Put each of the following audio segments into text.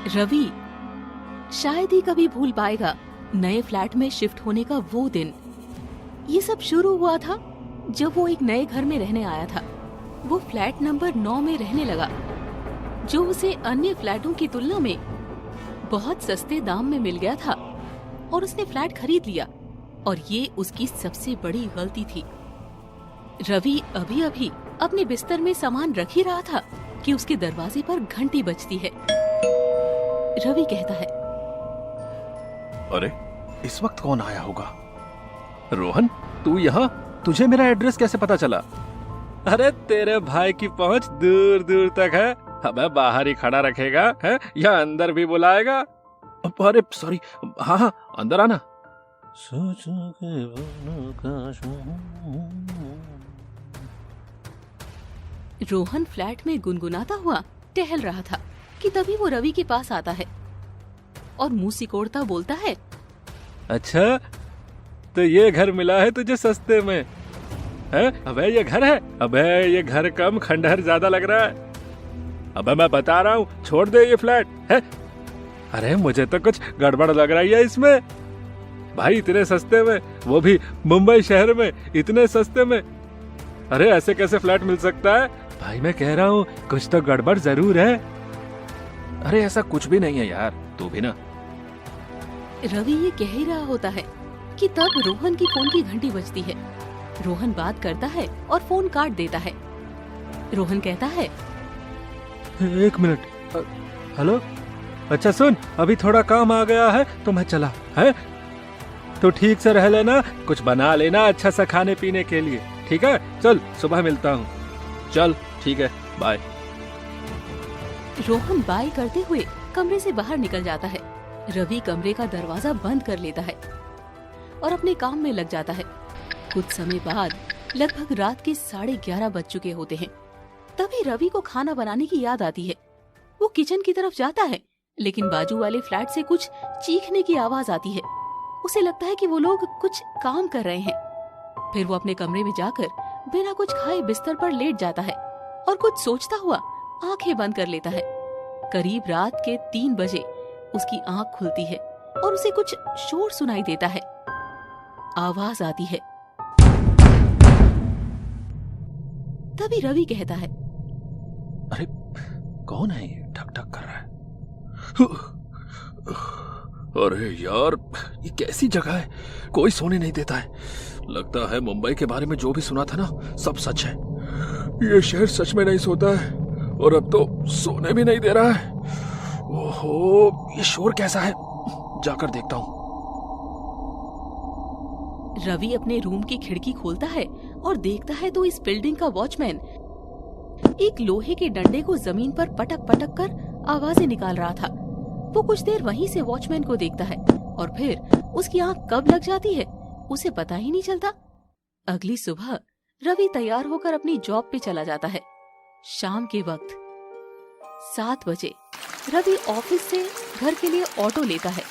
रवि शायद ही कभी भूल पाएगा नए फ्लैट में शिफ्ट होने का वो दिन। ये सब शुरू हुआ था जब वो एक नए घर में रहने आया था। वो फ्लैट नंबर 9 में रहने लगा, जो उसे अन्य फ्लैटों की तुलना में बहुत सस्ते दाम में मिल गया था, और उसने फ्लैट खरीद लिया। और ये उसकी सबसे बड़ी गलती थी। रवि अभी अभी अपने बिस्तर में सामान रख ही रहा था कि उसके दरवाजे पर घंटी बजती है। रवि कहता है, अरे इस वक्त कौन आया होगा? रोहन, तू यहाँ? तुझे मेरा एड्रेस कैसे पता चला? अरे तेरे भाई की पहुंच दूर दूर तक है। हमें बाहर ही खड़ा रखेगा है या अंदर भी बुलाएगा? अरे सॉरी, हाँ अंदर आना। रोहन फ्लैट में गुनगुनाता हुआ टहल रहा था कि तभी वो रवि के पास आता है और मुंह सिकोड़ता बोलता है, अच्छा तो ये घर मिला है तुझे सस्ते में है? अबे ये घर है? अबे ये घर कम खंडहर ज्यादा लग रहा है। अबे मैं बता रहा हूँ, छोड़ दे ये फ्लैट है। अरे मुझे तो कुछ गड़बड़ लग रही है इसमें। भाई इतने सस्ते में, वो भी मुंबई शहर में, इतने सस्ते में। अरे ऐसे कैसे फ्लैट मिल सकता है? भाई मैं कह रहा हूँ कुछ तो गड़बड़ जरूर है। अरे ऐसा कुछ भी नहीं है यार, तू भी ना। रवि ये कह ही रहा होता है कि तब रोहन की फोन की घंटी बजती है। रोहन बात करता है और फोन काट देता है। रोहन कहता है, एक मिनट, हेलो, अच्छा सुन, अभी थोड़ा काम आ गया है तो मैं चला है। तो ठीक से रह लेना, कुछ बना लेना अच्छा सा खाने पीने के लिए, ठीक है? चल सुबह मिलता हूँ। चल ठीक है, बाय। रोहन बाय करते हुए कमरे से बाहर निकल जाता है। रवि कमरे का दरवाजा बंद कर लेता है और अपने काम में लग जाता है। कुछ समय बाद लगभग रात के 11:30 बज चुके होते हैं। तभी रवि को खाना बनाने की याद आती है। वो किचन की तरफ जाता है, लेकिन बाजू वाले फ्लैट से कुछ चीखने की आवाज आती है। उसे लगता है कि वो लोग कुछ काम कर रहे हैं। फिर वो अपने कमरे में जाकर बिना कुछ खाए बिस्तर पर लेट जाता है और कुछ सोचता हुआ आंखें बंद कर लेता है। करीब रात के 3 बजे उसकी आंख खुलती है और उसे कुछ शोर सुनाई देता है। आवाज आती है। तभी रवि कहता है, अरे कौन है ये ठक ठक कर रहा है? अरे यार, ये कैसी जगह है? कोई सोने नहीं देता है। लगता है मुंबई के बारे में जो भी सुना था ना, सब सच है। ये शहर सच में नहीं सोता है और अब तो सोने भी नहीं दे रहा है। ओहो, ये शोर कैसा है? जाकर देखता हूँ। रवि अपने रूम की खिड़की खोलता है और देखता है तो इस बिल्डिंग का वॉचमैन एक लोहे के डंडे को जमीन पर पटक पटक कर आवाजें निकाल रहा था। वो कुछ देर वहीं से वॉचमैन को देखता है और फिर उसकी आंख कब लग जाती है उसे पता ही नहीं चलता। अगली सुबह रवि तैयार होकर अपनी जॉब पे चला जाता है। शाम के वक्त 7 बजे रवि ऑफिस से घर के लिए ऑटो लेता है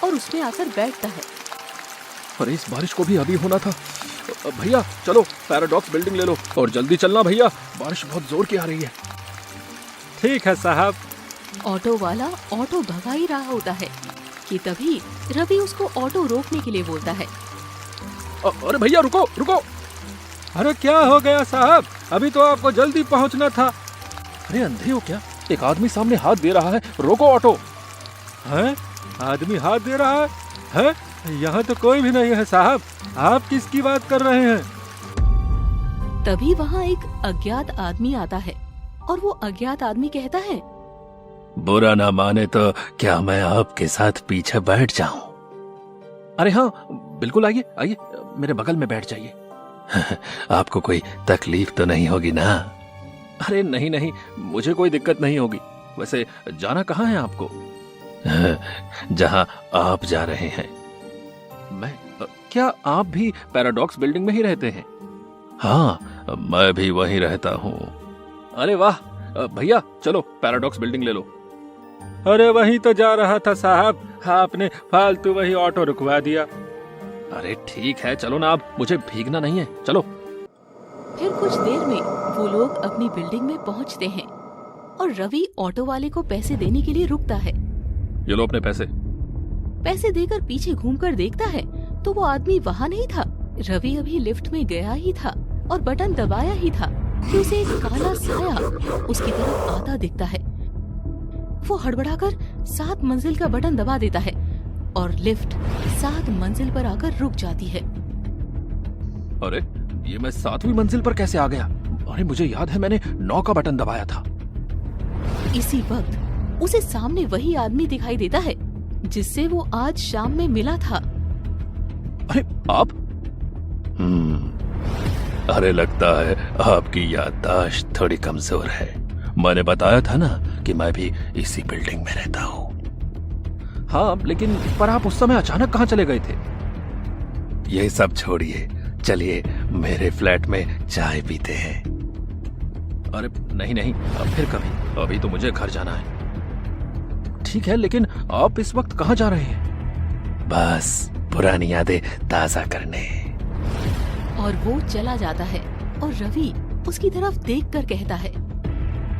और उसमें आकर बैठता है। अरे इस बारिश को भी अभी होना था। भैया चलो पैराडॉक्स बिल्डिंग ले लो और जल्दी चलना भैया, बारिश बहुत जोर की आ रही है। ठीक है साहब। ऑटो वाला ऑटो भगा ही रहा होता है कि तभी रवि उसको ऑटो रोकने के लिए बोलता है। अरे भैया रुको रुको। अरे क्या हो गया साहब? अभी तो आपको जल्दी पहुंचना था। अरे अंधे हो क्या? एक आदमी सामने हाथ दे रहा है, रोको ऑटो। हैं? आदमी हाथ दे रहा है? हैं? यहाँ तो कोई भी नहीं है साहब, आप किसकी बात कर रहे हैं? तभी वहाँ एक अज्ञात आदमी आता है और वो अज्ञात आदमी कहता है, बुरा ना माने तो क्या मैं आपके साथ पीछे बैठ जाऊं? अरे हाँ बिल्कुल, आइए आइए, मेरे बगल में बैठ जाइए। आपको कोई तकलीफ तो नहीं होगी ना? अरे नहीं नहीं, मुझे कोई दिक्कत नहीं होगी। वैसे जाना कहाँ है आपको? जहाँ आप जा रहे हैं। मैं? क्या आप भी पैराडॉक्स बिल्डिंग में ही रहते हैं? हाँ मैं भी वहीं रहता हूँ। अरे वाह भैया, चलो पैराडॉक्स बिल्डिंग ले लो। अरे वहीं तो जा रहा था साहब, आपने फालतू वही ऑटो रुकवा दिया। अरे ठीक है चलो ना, आप, मुझे भीगना नहीं है, चलो। फिर कुछ देर में वो लोग अपनी बिल्डिंग में पहुंचते हैं और रवि ऑटो वाले को पैसे देने के लिए रुकता है। ये लो अपने पैसे। पैसे देकर पीछे घूमकर देखता है तो वो आदमी वहाँ नहीं था। रवि अभी लिफ्ट में गया ही था और बटन दबाया ही था कि उसे एक काला साया उसकी तरफ आता दिखता है। वो हड़बड़ाकर 7 मंजिल का बटन दबा देता है और लिफ्ट 7 मंजिल पर आकर रुक जाती है। अरे ये मैं 7वीं मंजिल पर कैसे आ गया? अरे मुझे याद है मैंने 9 का बटन दबाया था। इसी वक्त उसे सामने वही आदमी दिखाई देता है जिससे वो आज शाम में मिला था। अरे आप? अरे लगता है आपकी याददाश्त थोड़ी कमजोर है। मैंने बताया था ना कि मैं भी इसी बिल्डिंग में रहता हूँ। हाँ, लेकिन पर आप उस समय अचानक कहाँ चले गए थे? ये सब छोड़िए, चलिए मेरे फ्लैट में चाय पीते हैं। अरे नहीं नहीं, अब फिर कभी, अभी तो मुझे घर जाना है। ठीक है, लेकिन आप इस वक्त कहाँ जा रहे हैं? बस पुरानी यादें ताजा करने। और वो चला जाता है और रवि उसकी तरफ देखकर कहता है,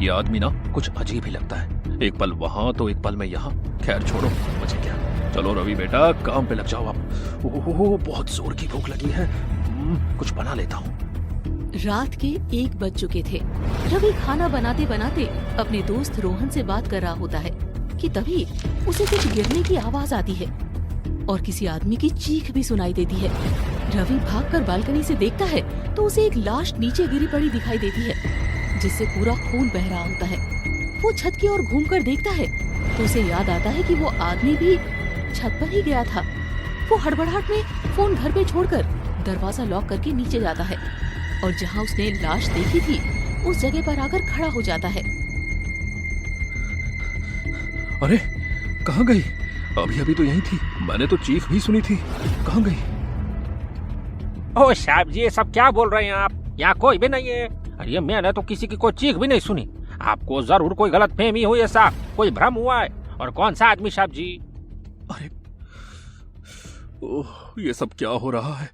ये आदमी ना कुछ अजीब ही लगता है। एक पल वहाँ तो एक पल में यहाँ। खैर छोड़ो, मुझे क्या। चलो रवि बेटा, काम पे लग जाओ आप। ओह बहुत जोर की भूख लगी है, कुछ बना लेता हूँ। रात के 1 बज चुके थे। रवि खाना बनाते बनाते अपने दोस्त रोहन से बात कर रहा होता है कि तभी उसे कुछ गिरने की आवाज आती है और किसी आदमी की चीख भी सुनाई देती है। रवि भागकर बालकनी से देखता है तो उसे एक लाश नीचे गिरी पड़ी दिखाई देती है जिससे पूरा खून बह रहा होता है। वो छत की ओर घूमकर देखता है तो उसे याद आता है कि वो आदमी भी छत पर ही गया था। वो हड़बड़ाहट में फोन घर पे छोड़कर दरवाजा लॉक करके नीचे जाता है और जहाँ उसने लाश देखी थी उस जगह पर आकर खड़ा हो जाता है। अरे कहाँ गई? अभी अभी तो यहीं थी, मैंने तो चीख भी सुनी थी। कहाँ गई? ओ साहब जी, ये सब क्या बोल रहे हैं आप? यहाँ कोई भी नहीं है। अरे मैंने तो किसी की कोई चीख भी नहीं सुनी। आपको जरूर कोई गलतफहमी हुई है साहब, कोई भ्रम हुआ है। और कौन सा आदमी साहब जी? अरे ओह, ये सब क्या हो रहा है?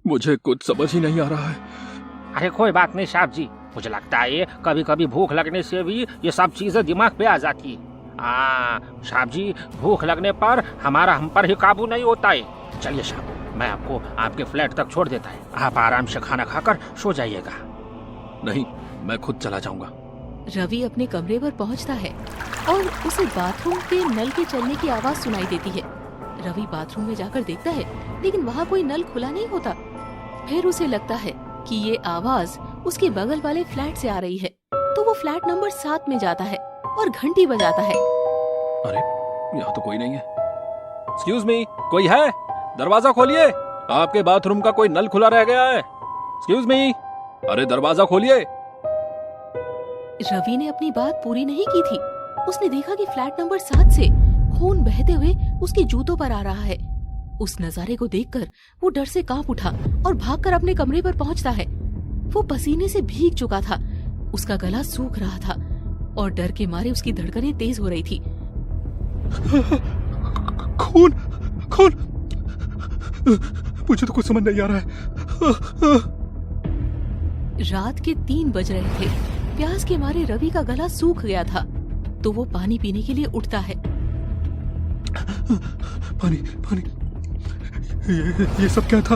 मुझे कुछ समझ ही नहीं आ रहा है। अरे कोई बात नहीं साहब जी, मुझे लगता है कभी कभी भूख लगने से भी ये सब चीजें दिमाग पे आ जाती है। साहब जी, भूख लगने पर हमारा हम पर ही काबू नहीं होता है। चलिए साहब, मैं आपको आपके फ्लैट तक छोड़ देता है। आप आराम से खाना खाकर सो जाइएगा। नहीं, मैं खुद चला जाऊंगा। रवि अपने कमरे पर पहुंचता है और उसे बाथरूम के नल के चलने की आवाज सुनाई देती है। रवि बाथरूम में जाकर देखता है लेकिन वहाँ कोई नल खुला नहीं होता। फिर उसे लगता है कि ये आवाज उसके बगल वाले फ्लैट से आ रही है, तो वो फ्लैट नंबर 7 में जाता है और घंटी बजाता है। अरे यहाँ तो कोई नहीं है। एक्सक्यूज मी, कोई है? दरवाजा खोलिए, आपके बाथरूम का कोई नल खुला रह गया है। एक्सक्यूज मी, अरे दरवाजा खोलिए। रवि ने अपनी बात पूरी नहीं की थी। उसने देखा कि फ्लैट नंबर 7 से खून बहते हुए उसके जूतों पर आ रहा है। उस नजारे को देखकर वो डर से कांप उठा और भागकर अपने कमरे पर पहुंचता है। वो पसीने से भीग चुका था, उसका गला सूख रहा था और डर के मारे उसकी धड़कनें तेज हो रही थी। खून, खून, मुझे तो कुछ समझ नहीं आ रहा है। रात के 3 बज रहे थे। प्यास के मारे रवि का गला सूख गया था, तो वो पानी पीने के लिए उठता है। पानी, पानी, ये सब क्या था?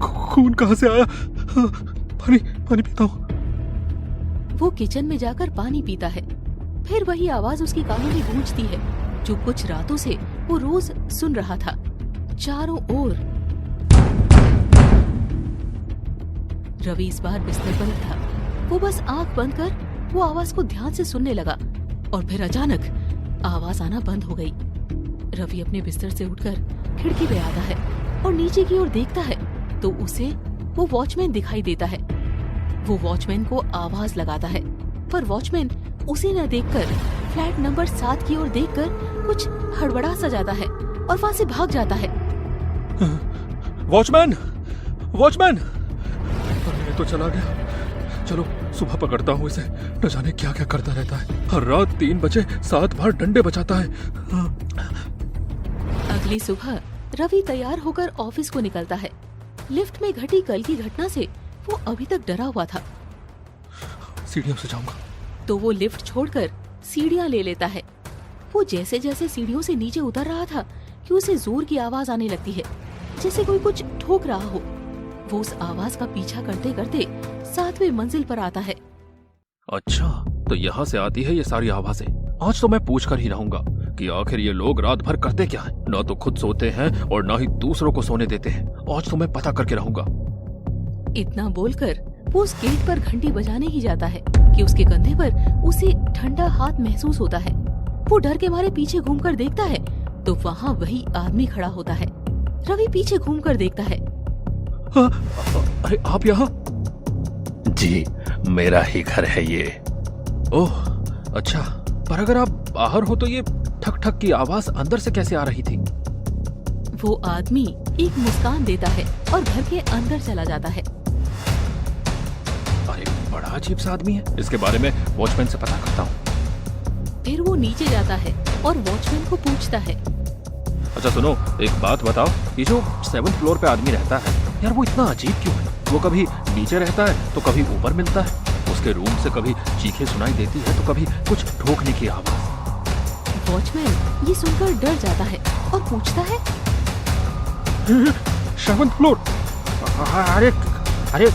खून कहाँ से आया? पानी, पानी पीता हूँ। वो किचन में जाकर पानी पीता है। फिर वही आवाज उसकी कानों में गूंजती है जो कुछ रातों से वो रोज सुन रहा था। चारों ओर। रवि इस बार बिस्तर पर था। वो बस आंख बंद कर वो आवाज को ध्यान से सुनने लगा और फिर अचानक आवाज आना बंद हो गई। रवि अपने बिस्तर से उठकर खिड़की पे आता है और नीचे की ओर देखता है तो उसे वो वॉचमैन दिखाई देता है। वो वॉचमैन को आवाज लगाता है, पर वॉचमैन उसे न देखकर फ्लैट नंबर 7 की ओर देखकर कुछ हड़बड़ा सा जाता है और वहां से भाग जाता है। Watchman, watchman! अरे ये तो चला गया। चलो सुबह पकड़ता हूँ इसे, न जाने क्या क्या करता रहता है। हर रात 3 बजे 7 बार डंडे बजाता है। अगली सुबह रवि तैयार होकर ऑफिस को निकलता है। लिफ्ट में घटी कल की घटना से वो अभी तक डरा हुआ था। सीढ़ियों से जाऊंगा। तो वो लिफ्ट छोड़कर सीढ़ियां ले लेता है। वो जैसे जैसे सीढ़ियों से नीचे उतर रहा था कि उसे जोर की आवाज आने लगती है, जैसे कोई कुछ ठोक रहा हो। वो उस आवाज का पीछा करते करते 7वीं मंजिल पर आता है। अच्छा, तो यहाँ से आती है ये सारी आवाजें। आज तो मैं पूछ कर ही रहूंगा कि आखिर ये लोग रात भर करते क्या हैं। ना तो खुद सोते हैं और ना ही दूसरों को सोने देते हैं। आज तो मैं पता करके रहूंगा। इतना बोलकर वो उस गेट पर घंटी बजाने ही जाता है कि उसके कंधे पर उसे ठंडा हाथ महसूस होता है। वो डर के मारे पीछे घूमकर देखता है तो वहाँ वही आदमी खड़ा होता है। रवि पीछे घूमकर देखता है। अरे आप यहाँ? जी, मेरा ही घर है ये। ओह अच्छा, पर अगर आप बाहर हो तो ये ठक ठक की आवाज अंदर से कैसे आ रही थी? वो आदमी एक मुस्कान देता है और घर के अंदर चला जाता है। अरे बड़ा अजीब सा आदमी है। इसके बारे में वॉचमैन से पता करता हूँ। फिर वो नीचे जाता है और वॉचमैन को पूछता है। अच्छा सुनो, एक बात बताओ, ये जो 7th फ्लोर पे आदमी रहता है यार, वो इतना अजीब क्यों है? वो कभी नीचे रहता है तो कभी ऊपर मिलता है। उसके रूम से कभी चीखें सुनाई देती है तो कभी कुछ ठोकने की आवाज। वॉचमैन ये सुनकर डर जाता है और पूछता है, 7th फ्लोर? अरे अरे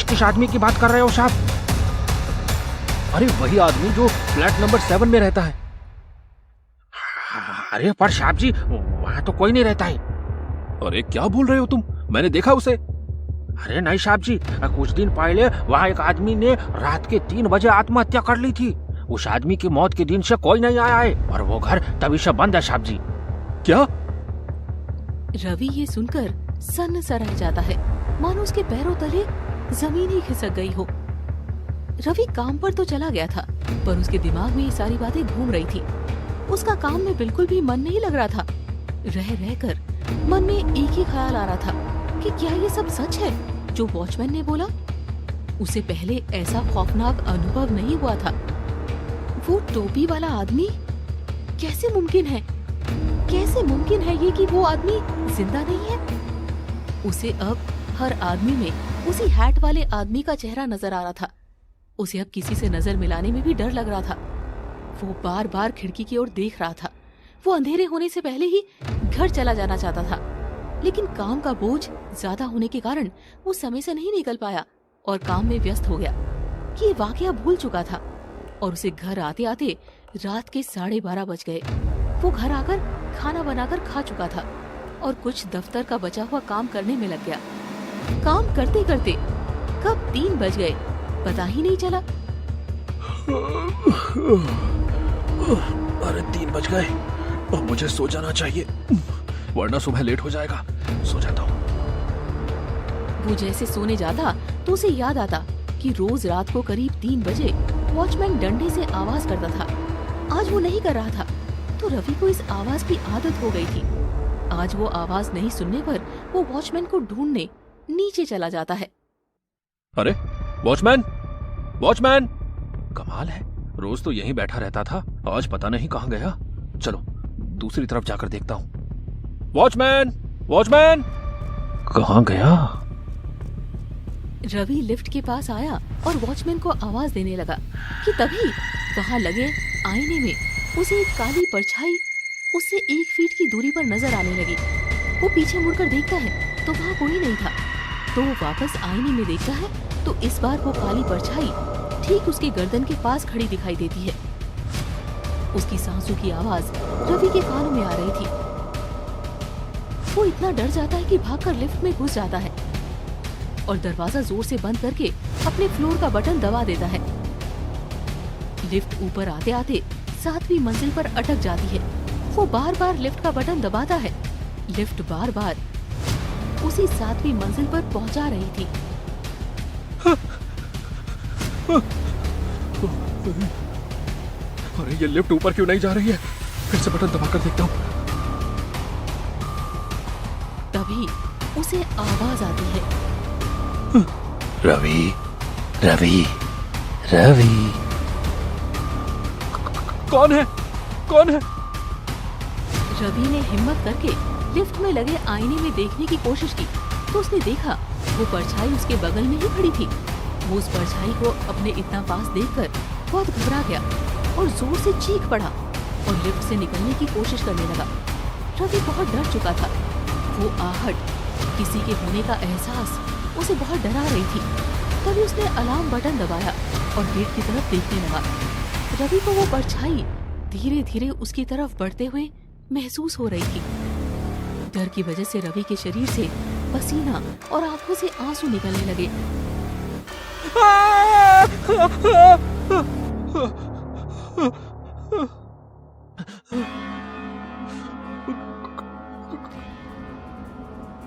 किस आदमी की बात कर रहे हो साहब? अरे वही आदमी जो फ्लैट नंबर 7 में रहता है। अरे पर साहब जी, वहाँ तो कोई नहीं रहता है। अरे क्या बोल रहे हो तुम? मैंने देखा उसे। अरे नहीं साहब जी, कुछ दिन पहले वहाँ एक आदमी ने रात के 3 बजे आत्महत्या कर ली थी। उस आदमी की मौत के दिन से कोई नहीं आया है और वो घर तभी से बंद है साहब जी। क्या? रवि ये सुनकर सन्न सा रह जाता है, मानो उसके पैरों तले जमीन ही खिसक गई हो। रवि काम पर तो चला गया था, पर उसके दिमाग में ये सारी बातें घूम रही थी। उसका काम में बिल्कुल भी मन नहीं लग रहा था। रह रहकर मन में एक ही ख्याल आ रहा था कि क्या ये सब सच है जो वॉचमैन ने बोला। उसे पहले ऐसा खौफनाक अनुभव नहीं हुआ था। वो टोपी वाला आदमी कैसे मुमकिन है? कैसे मुमकिन है ये कि वो आदमी जिंदा नहीं है? उसे अब हर आदमी में उसी हैट वाले आदमी का चेहरा नजर आ रहा था। उसे अब किसी से नजर मिलाने में भी डर लग रहा था। वो बार बार खिड़की की ओर देख रहा था। वो अंधेरे होने से पहले ही घर चला जाना चाहता था, लेकिन काम का बोझ ज्यादा होने के कारण वो समय से नहीं निकल पाया और काम में व्यस्त हो गया कि ये वाकया भूल चुका था। और उसे घर आते आते रात के 12:30 बज गए। वो घर आकर खाना बनाकर खा चुका था और कुछ दफ्तर का बचा हुआ काम करने में लग गया। काम करते करते कब 3 बज गए पता ही नहीं चला। अरे 3 बज गए, अब मुझे सो जाना चाहिए वरना सुबह लेट हो जाएगा। सो जाता हूँ। वो जैसे सोने जाता तो उसे याद आता कि रोज रात को करीब 3 बजे वॉचमैन डंडे से आवाज करता था। आज वो नहीं कर रहा था तो रवि को इस आवाज की आदत हो गई थी। आज वो आवाज नहीं सुनने पर वो वॉचमैन को ढूंढने नीचे चला जाता है। अरे वॉचमैन, वॉचमैन! कमाल है, रोज तो यहीं बैठा रहता था, आज पता नहीं कहाँ गया। चलो दूसरी तरफ जाकर देखता हूँ। Watchman, watchman! कहाँ गया? रवि लिफ्ट के पास आया और वॉचमैन को आवाज देने लगा कि तभी वहाँ लगे आईने में उसे एक काली परछाई उससे 1 फीट की दूरी पर नजर आने लगी। वो पीछे मुड़कर देखता है तो वहाँ कोई नहीं था। तो वो वापस आईने में देखता है तो इस बार वो काली परछाई ठीक उसके गर्दन के पास खड़ी दिखाई देती है। उसकी सांसों की आवाज रवि के कानों में आ रही थी। वो इतना डर जाता है कि भागकर लिफ्ट में घुस जाता है और दरवाजा जोर से बंद करके अपने फ्लोर का बटन दबा देता है। लिफ्ट ऊपर आते आते 7वीं मंजिल पर अटक जाती है। वो बार बार लिफ्ट का बटन दबाता है। लिफ्ट बार बार उसी 7वीं मंजिल पर पहुंचा रही थी। अरे ये लिफ्ट ऊपर क्यों नहीं जा रही है? फिर से बटन दबाकर देखता हूँ। तभी उसे आवाज आती है, रवि, रवि, रवि! कौन है? कौन है? रवि ने हिम्मत करके लिफ्ट में लगे आईने में देखने की कोशिश की तो उसने देखा वो परछाई उसके बगल में ही खड़ी थी। वो उस परछाई को अपने इतना पास देखकर बहुत घबरा गया और जोर से चीख पड़ा। और लिफ्ट से निकलने की कोशिश करने लगा। रवि बहुत डर चुका था। वो आहट, किसी के होने का एहसास उसे बहुत डरा रही थी। तभी उसने अलार्म बटन दबाया और गेट की तरफ देखने लगा। रवि को वो परछाई धीरे धीरे उसकी तरफ बढ़ते हुए महसूस हो रही थी। डर की वजह से रवि के शरीर से पसीना और आंखों से आंसू निकलने लगे।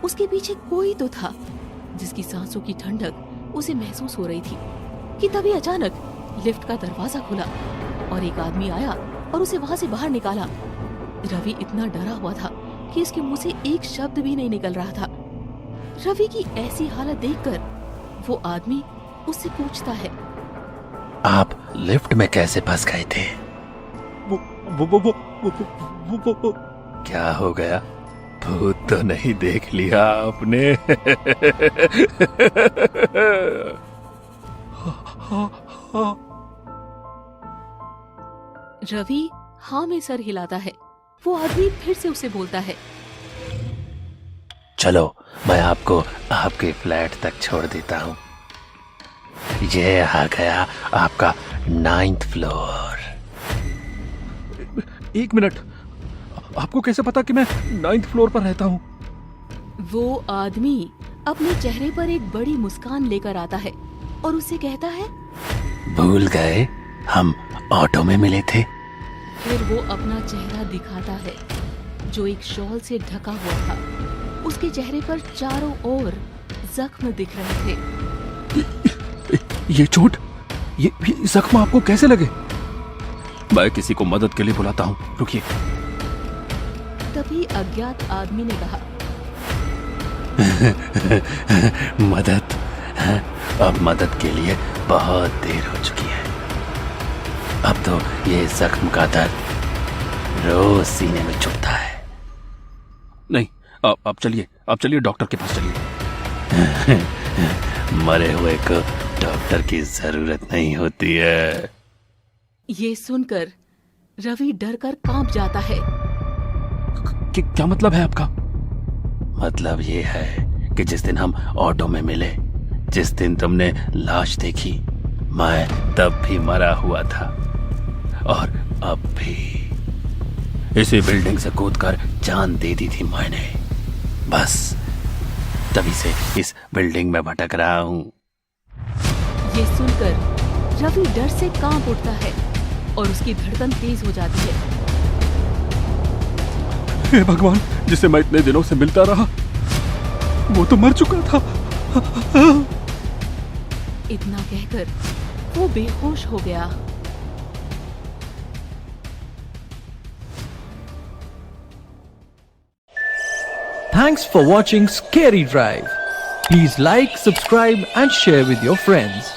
उसके पीछे कोई तो था जिसकी सांसों की ठंडक उसे महसूस हो रही थी कि तभी अचानक लिफ्ट का दरवाजा खुला और एक आदमी आया और उसे वहां से बाहर निकाला। रवि इतना डरा हुआ था कि इसके मुंह से एक शब्द भी नहीं निकल रहा था। रवि की ऐसी हालत देखकर वो आदमी उससे पूछता है, आप लिफ्ट में कैसे फंस गए थे? वो क्या हो गया? भूत तो नहीं देख लिया आपने? रवि हाँ में सर हिलाता है। वो आदमी फिर से उसे बोलता है, चलो मैं आपको आपके फ्लैट तक छोड़ देता हूँ। ये आ गया आपका 9th फ्लोर। एक मिनट, आपको कैसे पता कि मैं 9th फ्लोर पर रहता हूँ? वो आदमी अपने चेहरे पर एक बड़ी मुस्कान लेकर आता है और उसे कहता है, भूल गए हम ऑटो में मिले थे? फिर वो अपना चेहरा दिखाता है जो एक शॉल से ढका हुआ था। उसके चेहरे पर चारों ओर जख्म दिख रहे थे। ये चोट, ये जख्म आपको कैसे लगे? मैं किसी को मदद के लिए बुलाता हूँ, रुकिए। तभी अज्ञात आदमी ने कहा, मदद? अब मदद के लिए बहुत देर हो चुकी है। अब तो ये जख्म का दर्द रोज सीने में चुभता है। नहीं, आप चलिए डॉक्टर के पास चलिए। मरे हुए को डॉक्टर की जरूरत नहीं होती है। ये सुनकर रवि डर कर कांप जाता है। क्या मतलब है आपका? मतलब ये है कि जिस दिन हम ऑटो में मिले, जिस दिन तुमने लाश देखी, मैं तब भी मरा हुआ था और अब भी। इसी बिल्डिंग से कूदकर जान दे दी थी मैंने। बस तभी से इस बिल्डिंग में भटक रहा हूँ। ये सुनकर रवि डर से कांप उठता है और उसकी धड़कन तेज हो जाती है। हे भगवान, जिसे मैं इतने दिनों से मिलता रहा, वो तो मर चुका था। इतना कहकर वो बेहोश हो गया। Thanks for watching Scary Drive. Please like, subscribe and share with your friends.